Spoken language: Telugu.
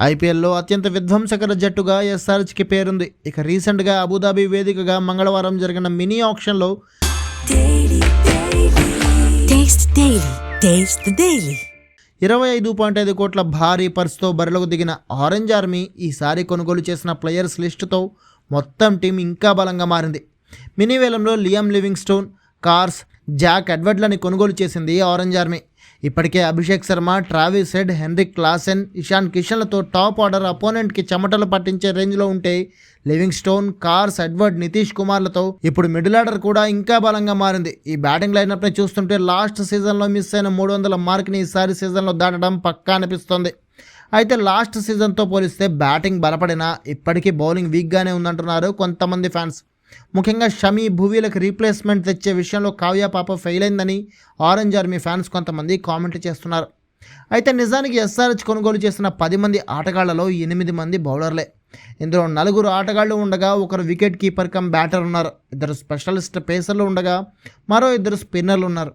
ఐపీఎల్లో అత్యంత విధ్వంసకర జట్టుగా ఎస్ఆర్హెచ్కి పేరుంది. ఇక రీసెంట్గా అబుదాబి వేదికగా మంగళవారం జరిగిన మినీ ఆక్షన్లో 25.5 కోట్ల భారీ పర్సుతో బరిలోకి దిగిన ఆరెంజ్ ఆర్మీ ఈసారి కొనుగోలు చేసిన ప్లేయర్స్ లిస్టుతో మొత్తం టీం ఇంకా బలంగా మారింది. మినీ వేలంలో లియామ్ లివింగ్స్టోన్, కార్స్, జాక్ ఎడ్వర్డ్లని కొనుగోలు చేసింది ఆరెంజ్ ఆర్మీ. ఇప్పటికే Abhishek Sharma, Travis Head, Heinrich Klaasen, Ishan కిషన్లతో టాప్ ఆర్డర్ అపోనెంట్కి చెమటలు పట్టించే రేంజ్లో ఉంటే లివింగ్స్టోన్, కార్స్, ఎడ్వర్డ్, నితీష్ కుమార్లతో ఇప్పుడు మిడిల్ ఆర్డర్ కూడా ఇంకా బలంగా మారింది. ఈ బ్యాటింగ్ లైనప్ని చూస్తుంటే లాస్ట్ సీజన్లో మిస్ అయిన 300 మార్క్ని ఈసారి సీజన్లో దాటడం పక్కా అనిపిస్తోంది. అయితే లాస్ట్ సీజన్తో పోలిస్తే బ్యాటింగ్ బలపడినా ఇప్పటికీ బౌలింగ్ వీక్గానే ఉందంటున్నారు కొంతమంది ఫ్యాన్స్. ముఖ్యంగా షమీ, భువీలకు రీప్లేస్మెంట్ తెచ్చే విషయంలో కావ్య పాప ఫెయిల్ అయిందని ఆరెంజ్ ఆర్మీ ఫ్యాన్స్ కొంతమంది కామెంట్లు చేస్తున్నారు. అయితే నిజానికి ఎస్ఆర్హెచ్ కొనుగోలు చేసిన 10 మంది ఆటగాళ్లలో 8 మంది బౌలర్లే. ఇందులో 4 ఆటగాళ్లు ఉండగా ఒకరు వికెట్ కీపర్ కమ్ బ్యాటర్ ఉన్నారు. 2 స్పెషలిస్ట్ పేసర్లు ఉండగా మరో 2 స్పిన్నర్లు ఉన్నారు.